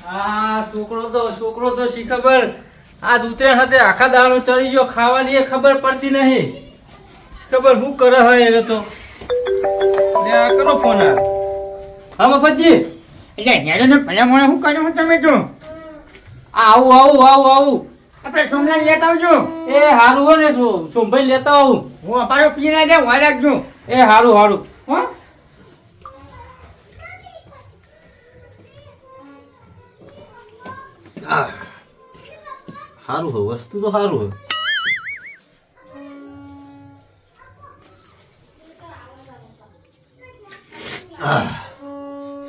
છોકરો તો શી ખબર આ ઉતર્યા સાથે આખા દાડો ચડી ગયો, ખાવાની એ ખબર પડતી નહીં. ખબર શું કરે હોય એ તો. આ કરો ફોન હા મફતજી. એટલે હેડો ને ભલા મોણા શું કર્યું તમે તો? આવું આપણે સોમલાલ લેતા આવજો. એ હારું હો ને સોમભાઈ લેતા આવું. હું અપારો પી ના જાય વાર રાખજો. એ હારું હો સારું હોય વસ્તુ તો સારું હોય.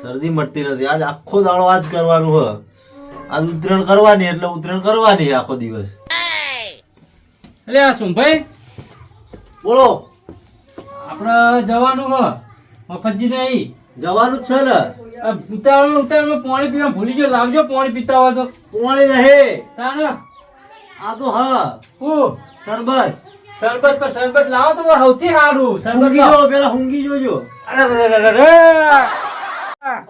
શરદી મટતી નથી. આજ આખો દાડો આજ કરવાનું હ. આજ ઉતરાયણ કરવાની એટલે ઉતરાયણ કરવાની આખો દિવસ. એટલે આ સોમભાઈ બોલો. આપણે જવાનું હ મફતજી ને અહીં જવાનું જ છે ને. ઉતાવળમાં પાણી પીવા ભૂલી ગયો. લાવજો પાણી પીતા હોય તો. પાણી રહે તાને આ તો હા શરબત. શરબત લાવો તો સૌથી સારું. શરબત ઊંઘી લાવો. જો પેલા ઊંઘી જોજો. અરે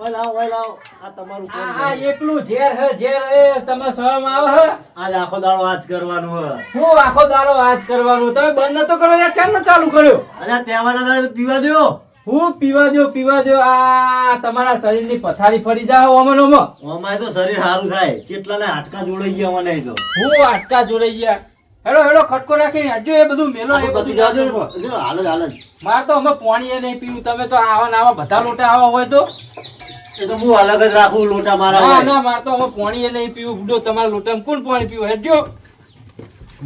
ઓય લાવો આ તમારું કોણ આ છે? એકલું ઝેર એ તમે શરમ આવે હે. આજ આખો દાડો આજ કરવાનું હ. હું આખો દાડો આજ કરવાનું. તમે બંધ નતો કરો યાર, ચાલ ચાલુ કર્યો. અરે તહેવારના દાડે તો પીવા દો. હું પીવા દો. આ તમારા શરીરની પથારી ફરી જાવ ઓમનો. અમારે તો શરીર સારું થાય. ચેટલા ને હાડકા જોડાઈ ગયા મને તો. હું આટકા જોડાઈ ગયા. હેડો ખટકો રાખીને હટજો. એ બધું મેલો એ બધું જાજો. જાજો. હાલ જ મારે તો અમે પાણી એ નહીં પીવું. તમે તો આવા બધા લોટા આવા હોય તો. એ તો હું અલગ જ રાખું લોટા મારા હોય. ના મારે તો અમે પાણી એ નહીં પીવું. જો તમારા લોટામાં કોણ પાણી પીવું હેડજો.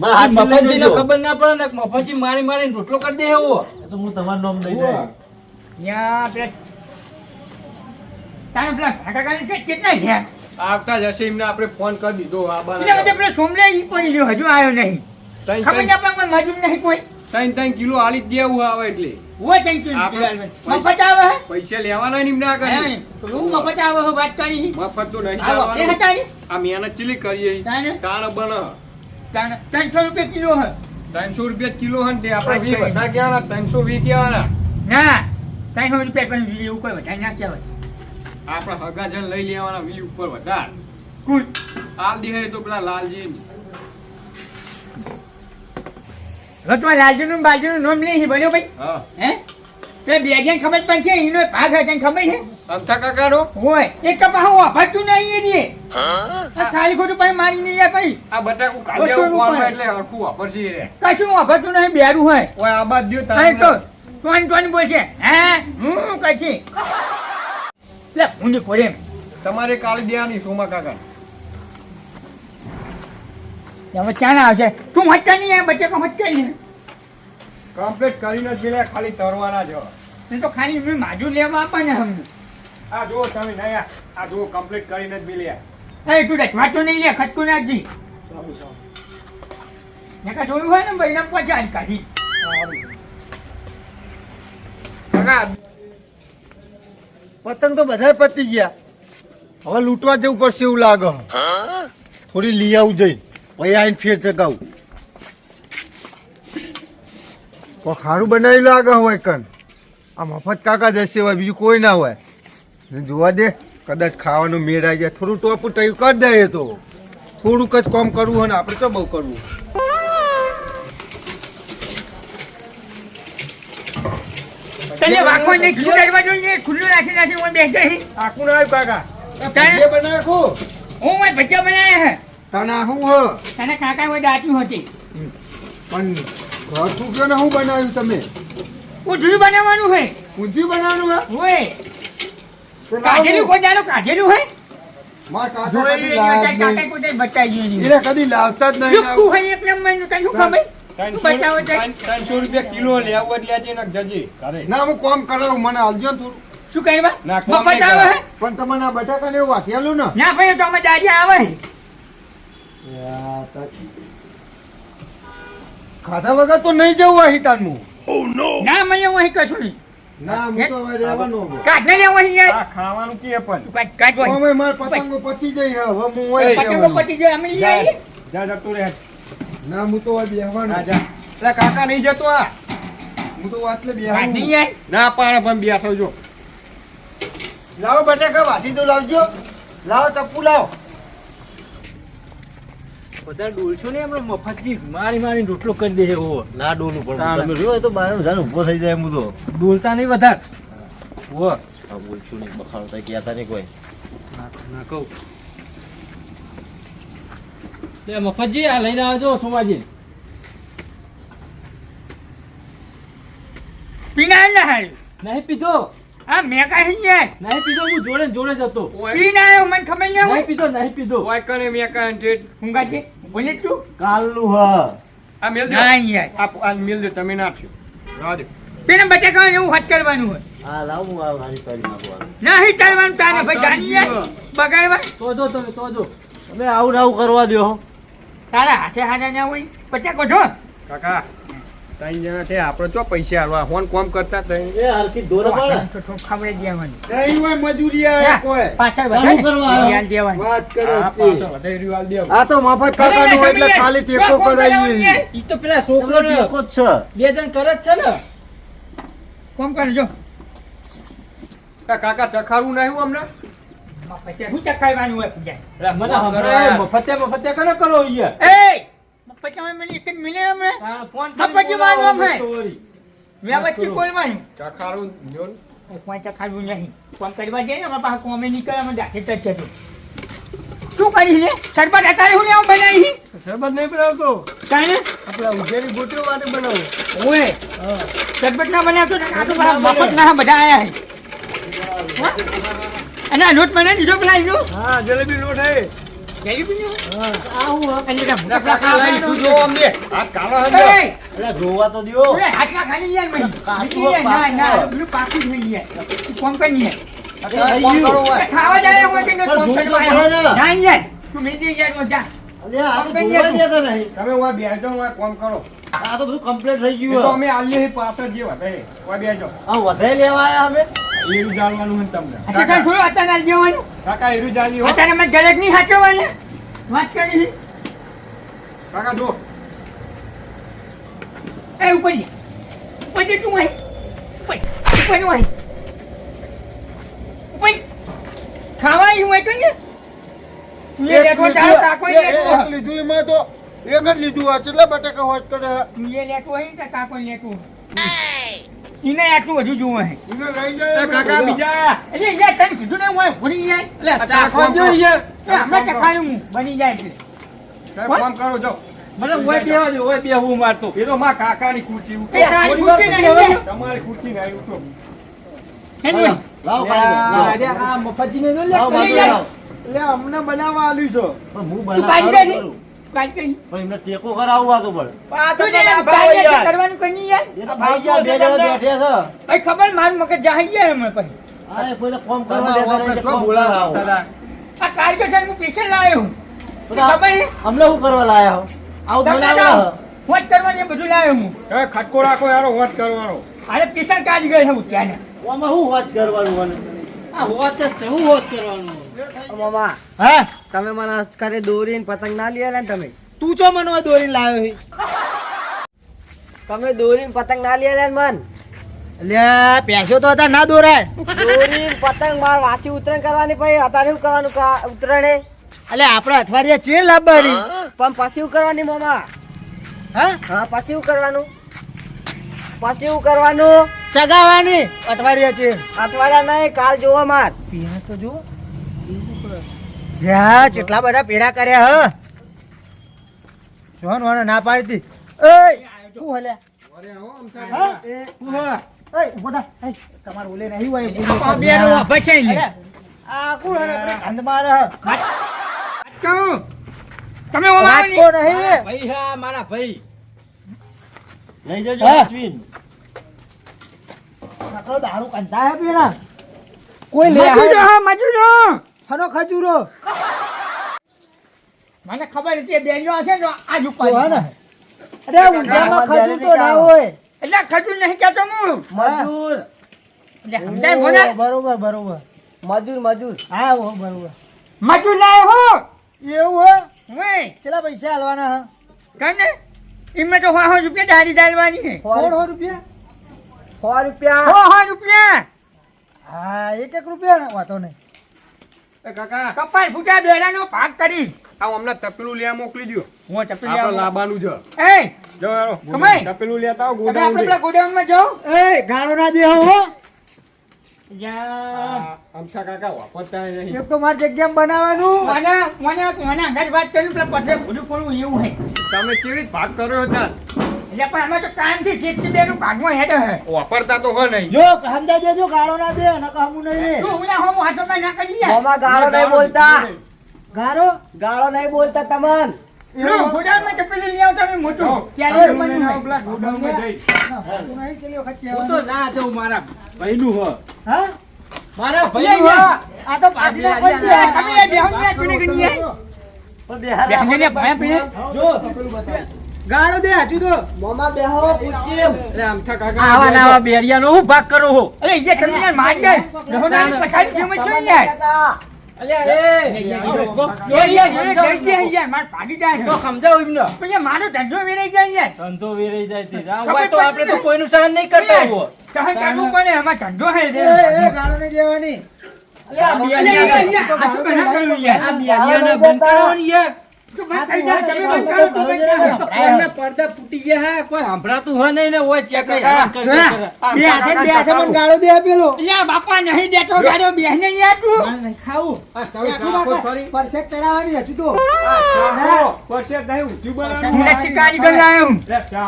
મારા હાથ મફતજીને ખબર ના પડે ને મફતજી મારીને રોટલો કરી દે એવો. તો હું તમારું નામ દઈ દઉં. ત્યાં પેલા તારે પેલા કાકા કેટલા ગયા? આવતા જશે એમને આપણે ફોન કરી દીધો. આ એટલે બધે પેલો સોમલાલ ઈ પણ લ્યો, હજુ આવ્યો નહીં. ખબર ના પણ કોઈ મજૂર નહીં કોઈ. 3 કિલો આલી જ દેવું આવે એટલે હોય ત્રણ કિલો મફત આવે હે? પૈસા લેવાના નહીં એમને આ કરી. તો હું મફત આવે હો વાત કરી. મફત તો નહીં આવો, એ આવવાનું. હતા ને? આ મહેનત ચીલી કરીએ તાને? તાણ બને. તાણે 300 રૂપિયા કિલો હે. 300 રૂપિયા કિલો હે ને તે આપણે પાંચસો વી વધારે કહેવાના 320 કહેવાના. ના 300 રૂપિયા પણ એવું કોઈ વધારે ના કહેવાય. આપણે હગા જણ લઈ લેવાના 20 ઉપર વધારે. કુલ હાલ દીહે તો પેલા લાલજી રતવા લાલજીનું બાજુનું નામ લઈ બન્યો ભાઈ. હા હે તે બે જણ ખબર પણ છે એનો ભાગ હે તને ખબર છે? અમથા કાકાનો હોય એક કપા હું વાપરતું નહીં એ ખાલી ખોટું પણ મારી નહીં જાય ભાઈ. આ બટાકું કાઢી આવું ફોનમાં એટલે હરખું વાપરશે રે. કશું વાપરતું નહીં બેરું હોય. ઓય આ બાદ દ્યો અરે તો તારે કોણ બોલશે? હે હું કશી લે ઊંડી પડે એમ. તમારે કાલે દેવાની સોમા કાકા. હવે ક્યાં ના આવશે? તું હટતા નહીં આવે બચ્ચે કો હટતા નહીં. કમ્પ્લીટ કરીને જ પેલા ખાલી તરવાના જ. એ તો ખાલી મેં માજુ લેવા આપવાને હમને. આ જુઓ તમે નયા આ જુઓ કમ્પ્લીટ કરીને જ મિલ્યા. એ તું વાંચો નહીં લે ખટકું નાખજી. નકા જોયું હોય ને ભાઈ પછી આજ કાઢી. કાકા પતંગ તો બધા પતી ગયા. હવે લૂંટવા જવું પડશે એવું લાગે. થોડી લઈ આવું જઈ પછી આવીને ફેર ચગાવું. કોઈ ખારું બનાવી લાગે હોય કન. આ મફત કાકા જશે હોય બીજું કોઈ ના હોય. જોવા દે કદાચ ખાવાનું મેળ આવી જાય. થોડું ટોપું ટયું કરી દે. એ તો થોડુંક જ કામ કરવું હોય ને આપણે તો બહુ કરવું. તને વાંકો ને ખુલ્લું દરવાજો ને ખુલ્લું રાખી હું બેસી જઈ. આખું ના આવ્યું કાકા. જે બનાવ્યું હું મેં ભજીયા બનાવ્યા હે. તને શું હો તને કાકા હોય દાંત્યું હતી. પણ ઘર ફૂક્યો ને શું બનાવ્યું તમે? ઉધડું બનાવવાનું હોય. ઊંધિયું બનાવવાનું હોય કાઢેલું કોઈ દાડો કાઢેલું હોય. મારા કાકા જોઈ કદી લેજો, લાવ્યા જ કાકા નહીં. કોઈ બતાવી ગયું એને કદી લાવતા જ નહીં. લુક્કું હોય એક નંબરનું. તને શું ખબર? 300 રૂપિયા કિલો લેવું જ લેજે ને જજે ઘરે. ના હું કામ કરાવું મને હાલજો ને થોડું. શું કરવા? ના, કોમ મફત નહીં આવે હે? પણ તમારે આ બટાકા ને એવું વાંચેલું ને ના ભાઈ તો અમે દાદી આવે. ખાધા વગર તો નહીં જવું અહીં તારનું. ના મને હું અહીં કશું નહીં. ના હું તો હવે રહેવાનું હવે. કાઢ ને લેવો અહીં યાર. આ ખાવાનું કે પણ તું કાઢ હોય. હવે મારે પતંગો પતી જઈ હવે હું હોય પતંગો રહેવાનું. પતી જાય અમે લઈ આવીએ. જા જતું રહે. ના હું તો હવે બેહવાનું. ના જા. એટલે કાકા નહીં જતો આ. હું તો વાતલે કાઢ બેહવાનું. નહીં યાર. ના પાડે પણ બેસો જો. લાવો બટાકા વાટી તો લાવજો. લાવો ચપ્પુ લાવો. બધા ડોલશો ને એમાં મફતજી મારી મારી રોટલો કરી દે એવો ના ડોલું પણ તાણે. તમે જોયો તો બાર જાણ ઊભો થઈ જાય હું તો ડોલતા નહીં વધાર ઓ હા બોલશું નહીં બખાડો તો કહેતા નહીં કોઈ ના કહું તે મફતજી આ લઈને આવજો સોમાજી પીના ના હાલ નહીં પીધો આ મેં કાંઈ યાર નહીં પીધો હું જોડે ને જોડે જ હતો પીના આવ્યો મને ખબર ન નહીં હોય પીધો નહીં પીધો વાય કને મેં કાન ઠેઠ ઊંઘા છે બોલે તું કાલનું હ આ મેલ દે ના યાર આ મેલ દે તમે નાખશો રાહ દે પેલા બચા કાં એવું હાથ કરવાનું હોય હા લાવ હું આ હારી કરી નાખવાનું નહીં કરવાનું તાને ભાઈ જાણી યાર બગાડવા તો જો તમે તો જો તમે આવું ને આવું કરવા દો તારા હાથે હાથે ના હોય બચા કોઠો કાકા ત્રણ જણા છે આપણે ચો પૈસા હાલવા ફોન કોમ કરતા ત્રણ એ હરખી દોરે પડે ખબર દેવાની નહીં હોય મજૂરી આવે કોઈ. પાછળ શું કરવા આવ્યો? ધ્યાન દેવાની વાત કરો આ તે. પાછો વધારે રહ્યું હાલ દે આ તો મફત કાકાનું હોય એટલે ખાલી ટેકો કરાવીએ. ઈ તો પેલા છોકરો છોકરો ટેકો જ છે બે જણ કરે જ છે ને કોમ કરજો કાકા ચખાડવું નહીં હું હમણાં શું ચખાડવાનું હોય પૂજા અલા, મને હમણાં મફતે મફતે કરે કરો ઈ એ પચાસ મને એક જ મિલે હમણાં ફોન મફતે મારવા હે. કરી વ્યવસ્થિત બોલવાનું ચખાડવું જો ને. કોઈ ચખાડવું નહીં કોમ કરવા જઈએ ને અમારા પાસે કોમે નીકળે અમે દાખલ થશે તો શું કરી લે શરબત અત્યારે હું આવું બનાવી શરબત નહીં બનાવતો કાને આપણા ઉઘેરી ગોટીઓ માટે બનાવો ઓએ શરબત ના બનાવતો ને આ તો બધા મફત ના બધા આયા હે હા? અને આ લોટ બનાવી દીધો પેલા એનો હા જલેબી લોટ હે જલેબીનો આવું અને બધા મોટા કાકા લઈ તું જો અમને આ કાળો હે એ એટલે જોવા તો દ્યો ઓરે હાથમાં ખાલી યાર મને કાચું નીકળી જાય. ના ના પાકું. પેલું પાકું થઈ જાય તું કોમ કરી યાર થઈ કોમ કરો ગયું. હોય ખાવા જાય હોય કે પણ કોમ ભૂખ તો કરવા પડે ને. ના યાર તું મેદી યાર જા અલ્યા આ તો જોવા દેતા નહીં તમે હોય બેસજો હોય કોમ કરો આ તો બધું કમ્પ્લીટ થઈ એ તો ગયું અમે આલીએ પાછળ જે વધારે હોય બેસજો આ વધારે લેવા આયા અમે એરું જાણવાનું હોય ને તમને અચ્છા કાંઈ થોડું અત્યારે ના દેવાનું કાકા એરું જાણી હો અત્યારે મેં ઘરે નહીં હાચવવાની વાત કરી કાકા જો એ ઉપર લે ઉપર દે તું અહીં ઉપર નું અહીં ઉપર ખાવા અહીં હોય કે ને તું એ લેતો જાઓ કાકો એ લેતો એક લીધું એમાં તો એક જ લીધું આ કેટલા બટાકા હોત કરે તું એ લેતો અહીં કે કાકો લેતો એને આટલું વધુ જોવું હે એને લઈ જાય કાકા બીજા એટલે યાર તને કીધું ને હું ભણી જાય એટલે ચાખવા દો યાર હમણાં ચખાયું હું બની જાય એટલે સાહેબ કામ કરો જો મને ઓય બેવા દો ઓય બેહું મારતો એ તો માં કાકાની ખુરશી ઉઠો એ તારી ખુરશી નહીં આવે. તમારી ખુરશી નહીં ઉઠો હે ને? લાવ અરે આ મફતજીને જો લે લાવ કરી બાજુ યાર. લાવ. એટલે અમને બનાવવા આલ્યું છો પણ હું તું કાઢી બનાવવાનું દે કરું. કાઢી કરી પણ એમને ટેકો કરાવવા તો પડે આ તો ને કાઢી દે, કરવાનું કઈ યાર એ તો ભાઈ ગયા બે જણા બેઠ્યા છે ભાઈ ખબર મારું મગજ જાહી ગયા અમે પછી આ એ કોઈને કોમ કરવા દેતા નહીં કે કોમ બોલાવો કરાવો. આ કારગેસર હું પેશન્ટ લાવ્યો હું બધા ખબર હે અમને શું કરવા લાયા હો આવું તમને બનાવવા જાઓ વોટ કરવાની બધું લાવ્યો હું હવે ખટકો રાખો યારો વોટ કરવાનો અરે પેશન્ટ કાઢી ગયો હું ત્યાં આમાં શું વાત કરવાનું મને આ હોત જ છે હું હોત કરવાનું મામા હા તમે મને કરે દોરીને પતંગ ના લઈ આલ્યા ને તમે તું ચો મને દોરી લાવ્યો હે તમે દોરીને પતંગ ના લઈ આલ્યા ને મન એટલે પેસો તો હતા ના દોરાય દોરીને પતંગ માર વાસી ઉતરણ કરવાની પછી અત્યારે શું કરવાનું ઉતરણે એટલે આપણે અઠવાડિયા ચેર લાવવાની પણ પછી શું કરવાની મામા હા હા પછી શું કરવાનું પછી શું કરવાનું ચગાવવાની અઠવાડિયા ચેર અઠવાડિયા નહીં કાલ જોવો માર પેલા તો જો યા કેટલા બધા પેડા કર્યા હ જોન વાને ના પાડી દી એ શું હલે અરે હો આમ થાય એ ઉભો થા એ તમાર ઓલે નહીં હોય આ બેરો બચાઈ લે આ કોણ હે અંધ માર હ કહું તમે ઓવા નહીં ભાઈ હા મારા ભાઈ લઈ જજો હા. અશ્વિન નકરો દારૂ કંતા હે પેલા કોઈ લે મજૂરો હા મજૂરો ફનો ખજૂરો મને ખબર હતી બેન્યો હશે ને આજ ઉપર ને અરે ઊંધામાં ખજૂર તો ના હોય એટલે ખજૂર નહીં કહેતો હું મજૂર એટલે સમજાય બોલે બરોબર બરોબર મજૂર હા હો બરોબર મજૂર લાય હો એવું હે ઓય કેટલા પૈસા આલવાના હે કને ઇમે તો 100 રૂપિયા દારી દાલવાની હે 100 રૂપિયા 100 રૂપિયા 100 રૂપિયા હા એક રૂપિયા ને વાતો નહીં એ કાકા કપાળ ફૂટ્યા બેડાનો ભાગ કરી આ હમણાં તપેલું લેવા મોકલી દ્યો હું ચપલી આપણે લેવા લાવવાનું છે એ જો યારો કમાઈ. તપેલું લેતા આવો તમે આપણે પેલા ગોડાઉન ગોડાઉનમાં જાઓ એ ગાળો ના દે હો અમથા કાકા વાપરતા નહીં એક તો મારી જગ્યામાં બનાવવાનું મને અંગાજ વાત કરી પેલા પથરે ભૂલું પડવું એવું હે તમે કેવી રીતે ભાગ કર્યો હતા એટલે પણ અમે તો કામથી શીખતી બેનું ભાગમાં હેડ હે વાપરતા તો હો નહીં જો સમજાઈ દેજો ગાળો ના દે નકર હમું નહીં તું ઉલા હોમ હાથમાં ના કરી યાર મામા ગાળો નહીં બોલતા ગાળો નહીં બોલતા તમન લો ગોડાઉનમાં ચપલી લઈ આવતા મેં મોટું ત્યારે તપેલું મને લઈને આવો, પેલા ગોડાઉનમાં જઈ હું તો ના જાઉં મારા ભાઈનું હ હા મારા લે, ભાઈનું લે. હ આ તો પાછી ના કોઈ દે તમે એ બેહો ને પીને ગઈ યાર બેહને ને ભાયા પીને જો ગાળો દે હજુ તો મામા બેહો પૂછીમ અરે અમથા કાકા આવા ના આવા બેરિયાનો હું ભાગ કરું હું અરે ઈ જે તમને યાર માર દે રહો ના પછાડી કેમ છો યાર અલ્યા એ યાર ગઈ ગયા યાર માર ભાગી જાય તો સમજાવ એમને પણ મારો ધંધો વેરાઈ જાય યાર ધંધો વેરાઈ જાય છે આ હોય તો આપણે તો કોઈનું સહન નહીં કરતા હોય કહે કાઢવું પડે આમાં ધંધો હે રે ગાળો નહીં દેવાની અલ્યા અરે બેરિયા યાર આ શું બના કર્યું યાર આ બેરિયાને બંધ કરો ને યાર તું બંધ થઈ જા તમે બંધ કરો તું બંધ તો કરો કોઈને પડદા ફૂટી ગયા હે કોઈ સંભળાતું હોય નહીં ને હોય ચેક બે હાથે મને ગાળો દે પેલો યા બાપા નહીં દેતો ગાડો બેહને યાર તું ખાવું સોરી પરસેક ચડાવવાની હજુ તો વર્ષે નહીં ઊંધું સુરત બનાવવાનું કારીગર લાયો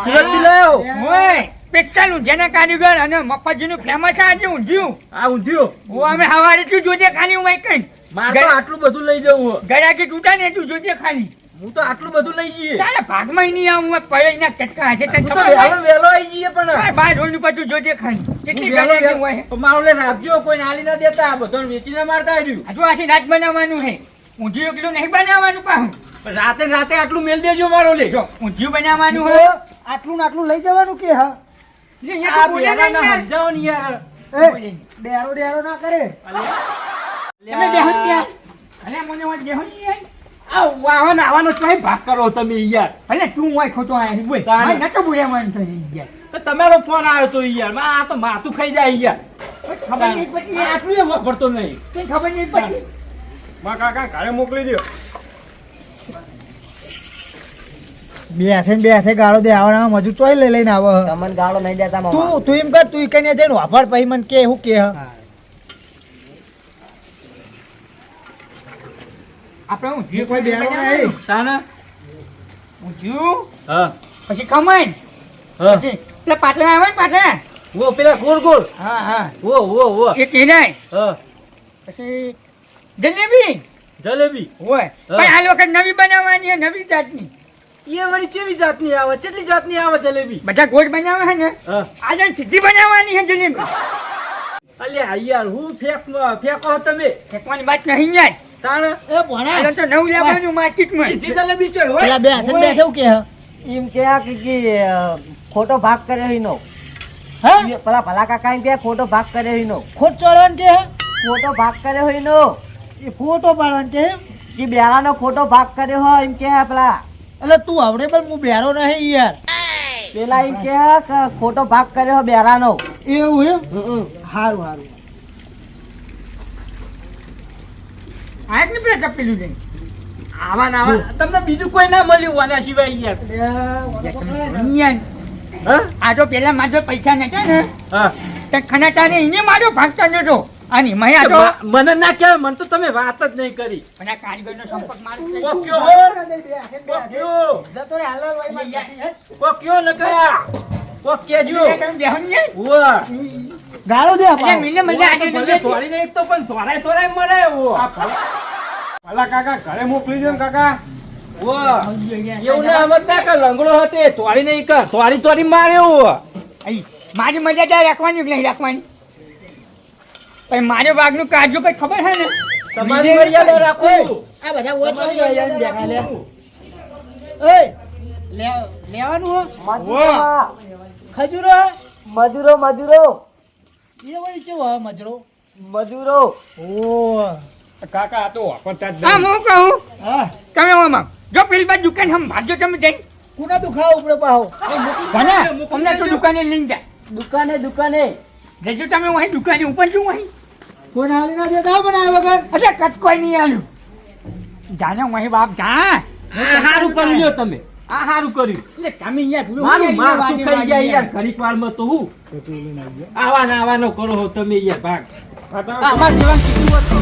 સુરતથી લાયો ઓય પિક્ચરનું જેના કારીગર અને મફતજીનું ફેમસ છે આજે ઊંધિયું આ ઊંધિયું ઓ અમે હવારે તું જોજે ખાલી હું કઈ મારે તો આટલું બધું લઈ જવું ગરાકી તૂટા ને તું જોજે ખાલી હું તો આટલું બધું લઈ જઈએ ચાલે ભાગમાં નહીં આવું પડે ના કટકા હશે તને હું તો ખબર વહેલો વહેલો આવી જઈએ પણ બાર રોડ ઉપર તું જોજે ખાલી કેટલી હું વહેલો ગરાકી હોય વહેલો- મારો લે રાખજો કોઈ નાલી ના દેતા આ બધો વેચીને મારતા આવ્યું હજુ આથી રાત બનાવવાનું હે ઊંધિયું એકલું નહીં બનાવવાનું પાછું પણ રાતે રાતે આટલું મેલ દેજો મારો લે જો ઊંધિયું બનાવવાનું હોય આટલું ને આટલું લઈ જવાનું કે હા લે, આ અહીંયા તું બોલે નહીં બેરાને યાર. સમજાવો ને યાર એ ડેરો ના કરે તમે બેહો ને ત્યાં. અલે મને વાત બેહો ને યાર. આ વાહન આવવાનો કઈ ભાગ કરો તમે યાર ભલે તું હોય ખોટો આયા બોલ તાને. મારે નતો બોલાવવાનું થઈને યાર તો તમારો ફોન આવ્યો તો યાર આ તો માથું ખાઈ જાય યાર ખબર નહીં પડી યાર. આટલું એ વાપરતો નહીં કઈ ખબર નહીં પડી માં કાકા ઘરે મોકલી દો બે હાથે ગાળો દે આવવાના મજૂર ચોઈ લઈને આવો તમને ગાળો નહીં દેતા મામા તું એમ કર તું કઈ જઈને વાપર પછી મને કે હું કે આપણે ઊંધિયું કોઈ બેરો નહીં તાના ઊંધિયું હા પછી ખમણ હા પછી પેલા પાટલા આવે ને પાટલા વો પેલા ગોળ ગોળ હા હા વો એક એનાય હા પછી જલેબી જલેબી હોય પણ આ વખત નવી બનાવવાની છે નવી જાતની એ વળી કેવી જાતની આવે કેટલી જાતની આવે જલેબી બધા ગોળ બનાવે છે ને હા આજે સીધી બનાવવાની છે જલેબી અલ્યા યાર હું ફેંકો તમે ફેંકવાની વાત નહીં યાર તાણ એ ભણા આ તો નવું લેવાનું માર્કેટમાં સીધી જલેબી ચોય હોય પેલા બે હાથે બે કેવું કે એમ કે ખોટો ભાગ કર્યો હીનો હા પેલા ભલા કાકા એમ કે ખોટો ભાગ કર્યો હીનો ખોટ ચોળવાનું કે ખોટો ભાગ કર્યો હીનો એ ફોટો પાડવાનું કે કે બેલાનો ખોટો ભાગ કર્યો હોય એમ કે પેલા એટલે તું આવડે પણ હું બેરો નહીં યાર પેલા એમ કે ખોટો ભાગ કર્યો હોય બેલાનો એવું એમ સારું સારું આ જ ને પેલા ચપેલું લઈને આવા ને આવા તમને બીજું કોઈ ના મળ્યું આના સિવાય યાર યાર, હા આ તો પેલા મારો પૈસા નતા ને હા તે ખનાટાને એને મારો ભાગતા નતો અને મેં આ તો મને ના કહેવાય મને તો તમે વાત જ નહીં કરી પણ આ કારીગરનો સંપર્ક મારો કોક્યો હો કોક્યો કોક્યો ન કયા કોક્યો ઉવા ગાળો દે એટલે મિલે મિલે આજે ભલે તોડીને એક તો પણ તોડાય મળે ઉવા ભલા કાકા ઘરે મોકલી દો ને કાકા ઉવા એવું ના સમજતા કે લંગડો હતો એ તોડી નહીં કર તોડી માર્યો અહીં મારી મજા રાખવાની કે નહીં રાખવાની પણ મારે વાઘનું કાજુ કઈ ખબર છે ને તમારી મર્યાદા રાખો આ બધા ઓછો બેઠા લે લેવાનું હો મજૂરો ખજૂરો મજૂરો મજૂરો એ વળી કેવો હે મજરો મજૂરો ઓ કાકા આ તો વાપરતા જ હા નહીં હું કહું હા તમે ઓમાં જો પેલી બાજુ દુકાન હમ ભાગજો તમે જઈ કુના દુખાવો ઉપડે પાહો ભલે અમને તો દુકાને લઈને જાય દુકાને દુકાને જજો તમે વહી દુકાને ઉપર છું વહી ફોન હાલી ના દેતા બનાવ્યા વગર. અચ્છા કટકોઈ નહીં આલ્યું. જાને વહી બાપ જા. આ હારું કર્યું લ્યો તમે, આ હારું કર્યું. એટલે તમે યાર ભૂલો મારું બોલ્યા માથું વાગે ખાઈ જાય વાગે યાર ઘડીક વારમાં તો હું આવાનો કરો હો તમે યાર ભાગ. અમાર જીવન કીધું હોત તો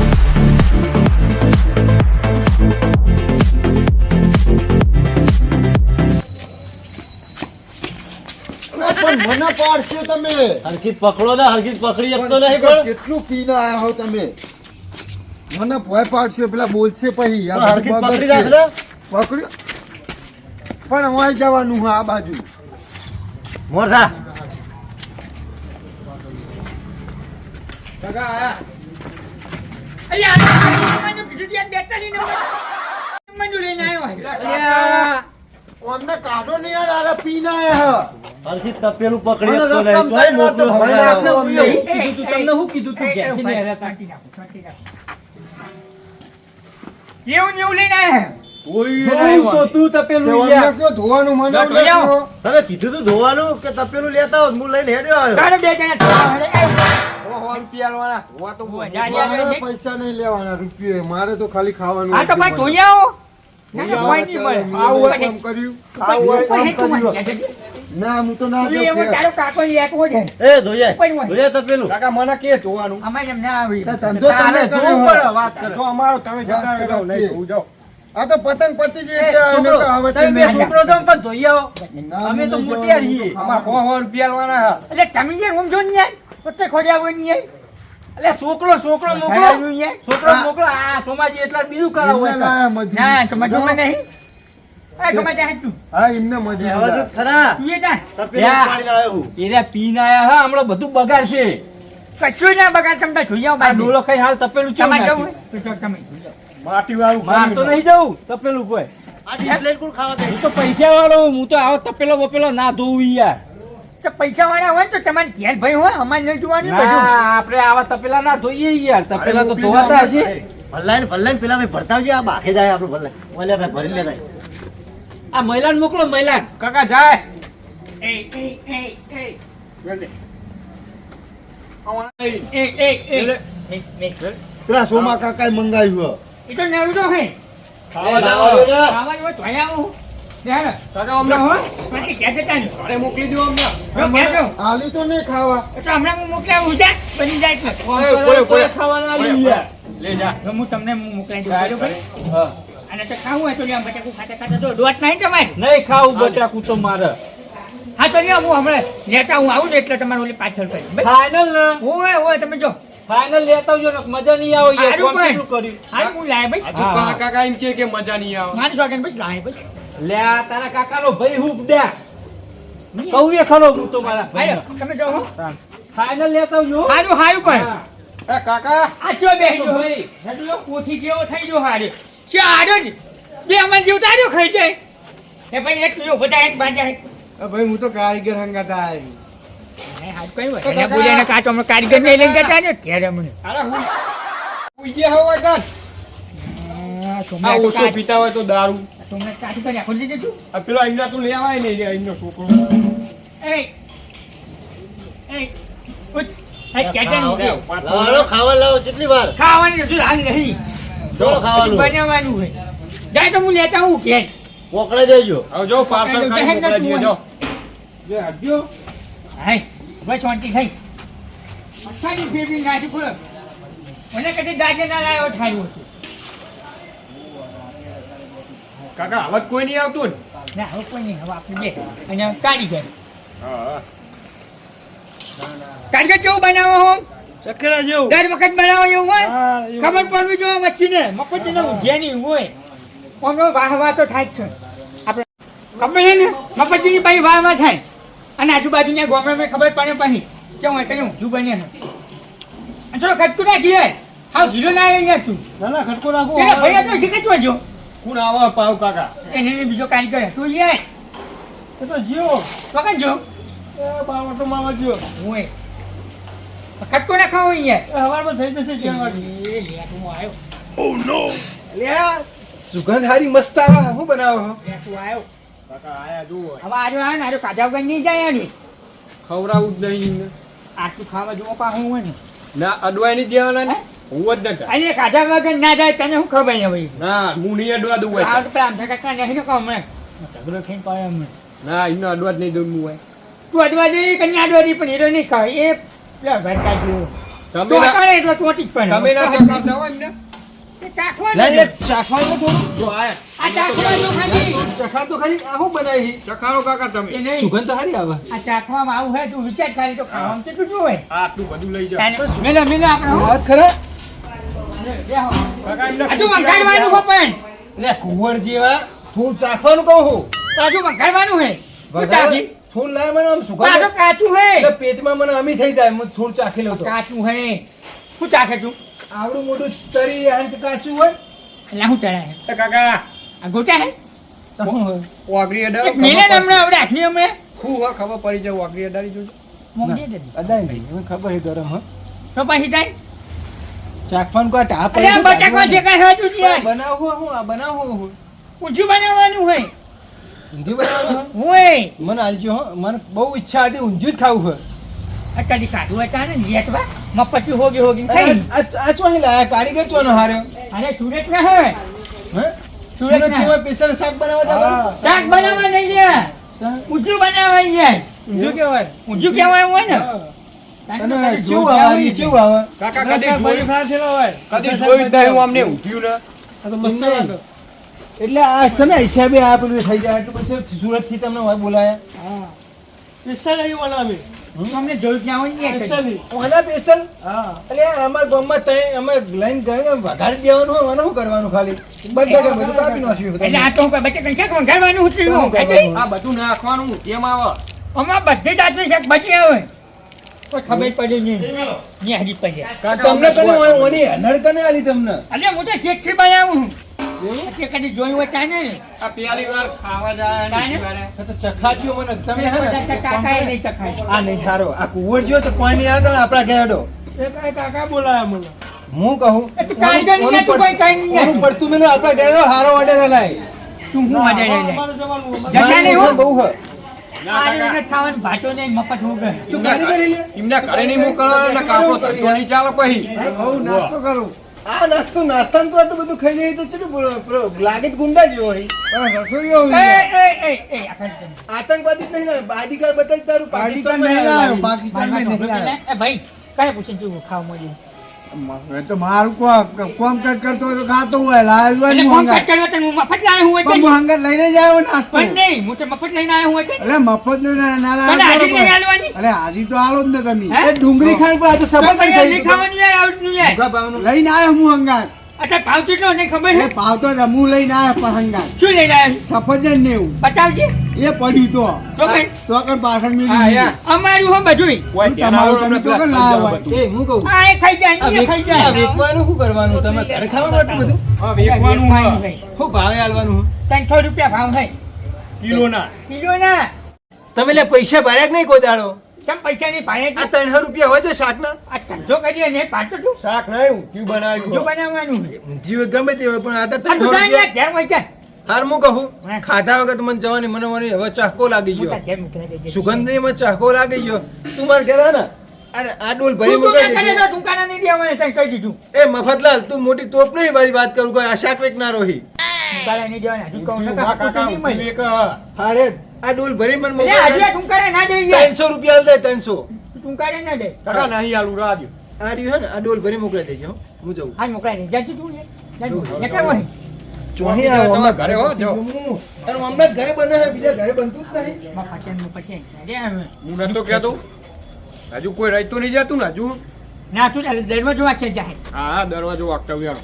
પણ મને પાડશો તમે. હરખી પકડો ને, હરખી પકડી શકતો નહીં પણ કેટલું પીને આયા હો તમે. મને ભય પાડશો, પેલા બોલશે પછી. આ પણ હરખી બરાબર પકડી છે. રાખ ને. પકડ્યો પણ અમારે જવાનું હા આ બાજુ. મોર થા. અલ્યા, અમને કાઢો નહીં યાર, આરે પીને આયા હરખી તપેલું પકડી મને શકતો રસ્તામાં નહીં. ત્રણ વાર તો મોકલો ભય હમણાં. લાગતો. તમને હું કીધું તું, તમને હું કીધું તું ઘેરથી નહીં આવ્યા તા. એવું ને એવું લઈને આયા. ધોવું તો તું તપેલું તે યાર. અમને કયો ધોવાનું મને ના, નથી ધોઈ કહો. તમે કીધું તું ધોવાનું કે તપેલું લેતા આવો, હું લઈને હેડ્યો આવ્યો. તારે બે જણા થવા હળે. મારે પૈસા નહીં લેવાના રૂપિયે, મારે તો ખાલી ખાવાનું. આ તો ભાઈ ધોઈ આવો. ના, ના, કોઈ નહીં મળે. આવું હોય કામ કર્યું. કોઈ તું મને કહેજે. ના હું તો ના તું જો એવો તારો કાકો એકવો છે. એ ધોઈએ કોઈ હોય. ધોઈએ તપેલું. કાકા મને કે જોવાનું અમારે એમ ના આવી. ધંધો તારે તમે ધોવું કર્યો પડે, હોય. વાત કરે. જો અમારો તમે જતા વાત રહો, નહીં કરો. જોવું જાઓ. આ તો પતંગ પતી એ જાય એટલે છોકરો, હવે તમે બે નહીં. છોકરો છો પણ ધોઈ આવો. ના, અમે તો નહીં મોટિયા જવાનું. છીએ. અમારે 100 રૂપિયા લેવાના એટલે તમે યાર ઓમ જો ને યાર. પોતે ખોડ્યા હોય ને યાર. અલ્યા છોકરો છોકરો મોકલો, થયા યાર. છોકરો મોકલો. આ સોમાજી એટલા બીજું કરાવો એમને લાયા મજૂરી. ના, તો મજૂર નહીં. એ સમાજ હાચું. હા એમને મજૂરી હવે તો લાયા. ખરા તું એ જા. તપેલું યા. પાડીને આવ્યો હું. એરા પીને આયા હા, હમણાં બધું બગાડશે. કશું ના બગાડ તમે જોઈ આવો આ બાજુ. ડોલો ખાઈ હાલ તપેલું ચેવું તમારે જવું નાખ્યું? હોય? તો તમે જોઈ આવો. માટી વાળું માર તો નહીં જવું તપેલું કોઈ. આ ડીશ લઈને કોણ ખાવા દે? હું તો પૈસા વાળો, હું તો આવો તપેલો બપેલો ના ધોવું યાર. તો પૈસા વાળા હોય ને તો તમારે ઘેર ભાઈ હોય અમારે નહીં જોવાનું ના, બધું. આપણે આવા તપેલા ના ધોઈએ યાર. તપેલા તો ધોવાતા હશે. ભલાઈને પેલા ભાઈ ભરતાવજે, આ બાકે જાય આપણું ભલાઈ. ઓલે ભાઈ ભરી લેતા. આ મહિલાને મોકલો, મહિલાને. કાકા જાય પેલા સોમા કાકાએ મંગાવ્યું. એ તો નવું તો હે. ખાવા દાવા ને. આવા જેવો ધોઈ આવું. ધ્યાન. કાકા અમને હમણાં હો. બાકી ઘેર જતા નહીં. ઘરે મોકલી દો અમને જો ઘેર જો. આલી તો નહીં ખાવા. એ તો હમણાં હું મોકલાવું જા. બની જાય છે. ફોન એ, કરે કોઈ, તો કોઈ. ખાવાના આલ્યું યાર. લે જા તો હું તમને મોકલાઈ દઉં બરોબર? હા. અને તો ખાવું હોય તો લ્યો બટાકું ખાતા ખાતા તો દોટ નહીં તમારે. નહીં ખાવું બટાકું તો મારે. હા તો લ્યો હું હમણાં લેતા હું આવું ને એટલે તમારે ઓલી પાછળ કરી. બસ. ફાઇનલ ને ઓય ઓય તમે જો. ફાઇનલ લેતા આવજો ને મજા નહીં આવે યાર. હારું કોણ પણ. કેટલું કર્યું? હા હું લાય બસ. હા, હા. કાકા એમ કે મજા નહીં આવે મારી સોગન બસ લાય બસ. લે આ તારા કાકાનો ભાઈ હુક દે. કહું એ ખરો હું તો મારા આયો ભાઈને. તમે જો હો. ફાઇનલ લેતા આવજો. હારું હારું પણ. હા. એ કાકા આ ચો બેસી જો ભાઈ. હેડલો કોથી જેવો થઈ ગયો હારે. છે હારો જ. બે અમન જેવું તાર્યો ખાઈ જાય. એ ભાઈ એક તું બધા એક બાજા એક. ભાઈ હું તો કારીગર હંગાતા આવ્યો. નહીં હાથ કઈ હોય. એને બોલ્યાને કાચો હમણાં કારીગર નહીં લઈને જતા ને ઘેર હમણે. અરે હું ઉઈએ હવા કર આ સોમનાથ ઓછો પીતા હોય તો દારૂ સોમનાથ કાચું કરી આખો દીધું તું. આ પેલો અહીંયા તું લેવાય નહીં અહીંનો છોકરો એ એ ઉઠ. એ કેજન લાવો, ખાવા લાવો, કેટલી વાર? ખાવાની હજુ હાલ નહીં. થોડું ખાવાનું. બનાવવાનું હોય. જાય તો હું લેતા હું ઘેર. મોકલાઈ દેજો. હવે જો પાર્સલ કરી મોકલાઈ દઈએ જો જે હટજો. હાય બસ શાંતિ થઈ. અચ્છાની ફેરવી નાખી બોલો. મને કદી ગાજર ના લાવ્યો થાયું હતું. કાકા હવે કોઈ નહીં આવતું ના હવે કોઈ નહીં હવે આપણે બે અને કારીગર. ને હા કારીગર કેવું બનાવો હો? ચકરા જેવું. દર વખત બનાવો એવું હોય? હા, એવું. ખબર પડવી જોઈએ વચ્ચે મફત ને ઉજ્યાની હોય. આમનો વાહ તો થાય જ છે. આપણે ખબર છે ને મફતની પછી વાહ થાય. અને આજુબાજુના ગામડામાં ખબર પડે પછી કેવું હોય તને ઊંધું બને છે. અને ચલો ખટકું નાખીએ. હાવ ઝીરો ના અહીંયા તું. ના ના ખટકો નાખો. પેલા ભાઈ તો શીખચવા જો. કોણ આવા પાવ કાકા એને બીજો કારીગર તું યાર એ તો જીવો. પકડ જો. એ બાર તો માવા જીવો. હું ખટકો ના ખાવ યાર. એ હવારમાં થઈ જશે 4 વાગે. એ લે તું આવ્યો. સુગંધ હારી મસ્ત આવે. શું બનાવો છો? લે તું આવ્યો. કાકા આયા જુઓ હવે આજો આવે ને આજો કાજા વગર નહીં જાય આની. ખવડાવું જ નહીં આટલું ખાવા જોવો પા હું હોય ને ના અડવાઈ નહીં દેવાના ને હું જ ન કર અને કાઢા વગર ના જાય તને શું ખબર ને ભાઈ ના હું નહીં અડવા દઉં હોય આ પેલા આમ કાકા નહીં ને કહું મેં ઝઘડો થઈને પાડે અમને ના એનો અડવા જ નહીં દઉં હું હોય તું અડવા દે કન્યા અડવા દે પણ એ નહીં કહે એ પેલા ઘર કાઢ્યું તમે તો ના- કરે એટલે ચોટી જ પડે તમે ના ચકાવતા હોય એમને એ ચાખવાનું લઈ છે. લે ચાખવાનું થોડું જો આ આ ચાખવાનું ખાલી ચખા તો ખરી આ શું બનાવી ચખાડો કાકા એ તમે નહીં સુગંધ તો સારી આવે આ ચાખવામાં આવું હોય તું વિચાર ખાલી તો ખાવામાં કેટલું શું હોય આટલું બધું લઈ જાઓ મેલે મેલે આપણે હો. વાત ખરા બેહો. કાકા એમને હજુ વંગાડવાનું હો પણ લે કુંવર જેવા થોડું ચાખવાનું કહું હું હજુ વંગાડવાનું હે તું ચાખી થોડું લાય મને આમ સુગંધ પાછો કાચું હે એટલે પેટમાં મને અમી થઈ જાય હું થોડું ચાખી લઉં તો કાચું હે શું ચાખે તું આવડું મોટું તરી આંત કાચું હોય એટલે શું ચડાય એ કાકા આ ગોટા હે તો શું હોય વાગરી અડાડો એક મેલે ને હમણાં આવડે આખની હમણાં ખૂબ હોય ખબર પડી જાય વાગરી અડાડી જોજો મોંઘી દે અદાય નહીં મને ખબર છે ગરમ હા તો પછી થાય ચાખવાનું કોઈ ટાપ અરે આ બટાકા છે કાંઈ હાચું છે બનાવવું હું આ બનાવવું હું ઊંધું બનાવવાનું હોય ઊંધિયું બનાવવાનું હોય મને આલજો હો મને બહુ ઈચ્છા હતી ઊંધિયું જ ખાવું છે કદી કાઢું હતા ને લેટવા મપચી હોગી હોગી અરે થઈ આ ચોહી લાયા કારીગર ચોનો હાર્યો અરે સુરત ના હે હે સુરત સુરત ના. થી પેશન શાક બનાવવા જવાનું શાક બનાવવા નહીં યાર ઊંધું બનાવવા યાર ઊંધિયું કહેવાય ઊંધું કહેવાય હોય ને અને ચેવું આવે ચેવું આવે કાકા કદી જોયું હોય કદી જોયું જ નહીં હું અમને ઊઠ્યું ને આ તો મસ્ત લાગે. એટલે આ છે ને હિસાબે આ પેલું થઈ જાય એટલે પછી સુરત થી તમને હોય બોલાયા અમને જોયું ત્યાં હોય ને ઓના પેશન એટલે અમાર ગામમાં તઈ અમે લઈને ગਏ વઘારી દેવાનું હોય મને શું કરવાનું ખાલી બધા બધું કાપી નાખ્યું એટલે આ તો બચે કંઈ શાક વંગાડવાનું હતું આ બધું નાખવાનું કેમ આવે અમાર બધી જાતનું શાક બચી આવે કોઈ ખબર પડી નહીં ને હજી પડી તમને કને હોય ઓની નળ કને આલી તમને અરે હું તો શેકથી બનાવું છું કદી જોયું હોય ત્યાં ને આ પેલી વાર ખાવા જાય ને બીજી વારે. તો ચખાટ્યો મને તમે હે ને કાકાએ નહીં ચખાય આ નહીં સારો આ કુંવર જો તો કોઈ નહીં આવે આપણા ઘેરડો કાકા બોલાયા મને હું કહું એ તું કારીગર નહીં યાર, તું કોઈ કાંઈ નહીં યાર. ઓનું પડતું મેલું આપણા ઘેરડો હારો ઓર્ડર હલાય તું હું મજા નહીં જગ્યા નહીં હો. બહુ હે ના આ કાકા એને ખાવાનું ભાતો નહીં મફત હું ગયો તું કારીગર લે એમને ઘરે નહીં મોકલવાના ને કાકો ધંધો નહીં ચાલે પછી ખાવું નાસ્તો કરું આ નાસ્તાનું તો આટલું બધું ખાઈ જાય તો ચેટલું લાગે જ ગુંડા જેવો હોય રસોઈયો એ આ ખાલી તને. આતંકવાદી જ નહીં ને બાડીકાર બતાવી તારું પાકિસ્તાન નહીં લાવ્યો પાકિસ્તાન મારી વાત સાંભળો. એ ભાઈ કાંઈ પૂછે તું ખાવા મળ્યું તો મારું કોમ કટ કરતો હોય તો ખાતો હોય એટલે કોણ કટ કરવા તને હું મફત લાવ્યો હું એટલે હંગત લઈને જાવ નાસ્તો પણ નહીં હું તો મફત લઈને આવ્યો હું એટલે એટલે મફત નું ના તને હાજી નહીં આલવાની અરે હાજી તો આલો જ ને તમે હે? એ ડુંગળી ખાઈ પણ આ તો તો સફળ પછી નહીં ખાવાનું યાર આવડતું યાર લઈને આવ્યો હું હંગાત અચ્છા ભાવ કેટલો છે ખબર એ છે પાવતો જ હું લઈને આવ્યો પણ હંગાત શું લઈને આવ્યો સફરજન ને એવું બતાવજે એ પડ્યું તો કઈ તો કઈ પાછળ હા મેલી યા અમારું હો બધુંય કોઈ તમારું તમે પેલા ચોકન લાવ્યા હોય. એ હું કહું આ એ ખાઈ જાય ને એ ખાઈ જાય વેચવાનું શું કરવાનું તમે ઘરે ખાવાનું આટલું બધું હા, વેચવાનું હા. શું ભાવે આલવાનું 300 રૂપિયા ભાવ થાય કિલોના કિલો ના તમે લે પૈસા ભર્યા કે નહીં કોઈ દાડો તમ પૈસા ની ભાડે આ 300 રૂપિયા હોય છે શાકના આ ધંધો કરીએ ને પાછો તું શાક નહીં ઊંધિયું બનાવ્યું જો બનાવવાનું જીવ ગમે તે હોય પણ આટા આ 300 દુકાન રૂપિયા ઘેર હોય છે હાર હું કહું ખાધા વગર તો મને જવાની મને મને હવે ચાહકો લાગી ગયો ઘેર મૂકી દેજે સુગંધી માં ચાહકો લાગી ગયો તું માર ઘરે આવ ને અરે આ ડોલ ભરી તું મૂકી કરે દેજે તો દુકાને નહીં દેવાને તને કહી દીધું એ મફતલાલ તું મોટી તોપ નહીં મારી વાત કરું કોઈ આ શાક વેચનારો હી દુકાને નહીં દેવાને હજુ કહું હા, નકા કાકા નહીં મળે ઊંધિયું એક હા. હારે આ ડોલ ભરી મને એટલે હજુ મોકલ દુકાને ના દઈ યાર 300 રૂપિયા આલ દે 300 દુકાને ના દે કાકા નહીં આલું રાજ આ રહ્યું હે ને આ ડોલ ભરી મોકલી દેજો હો. હું જઉં હાલ મોકલાઈ દે જાજુ તું ને જાજુ ને કેમ હોય ચોહી તમારા આવો ઘરે હો, જાઓ. અને હમણાં જ ઘરે બને છે બીજા ઘરે બનતું જ નહીં માં પચે અરે હવે. હું નતો કહેતો હજુ કોઈ રહેતું નહીં જતું ને હજુ ના તું ચાલે દરમાં જોવા છે જાહે હા દરવાજો વાગતા વ્યારો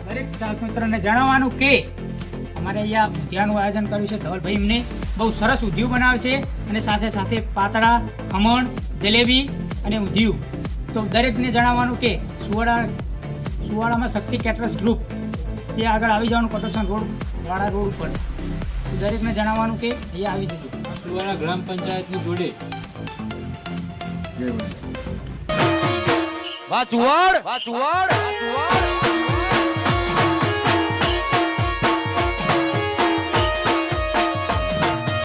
દરેક ચાહક મિત્રોને જણાવવાનું કે અમારે અહીંયા ઊંધિયાનું આયોજન કર્યું છે ધવલભાઈ એમને બહુ સરસ ઊંધિયું બનાવે છે અને સાથે સાથે પાતળા ખમણ જલેબી અને ઊંધિયું તો દરેકને જણાવવાનું કે સુવાડામાં શક્તિ કેટરર્સ ગ્રુપ તે આગળ આવી જવાનું કોટેશન રોડ વાળા રોડ ઉપર તો દરેકને જણાવવાનું કે અહીંયા આવી જજો સુવાડા ગ્રામ પંચાયતની જોડે વાચુવાડ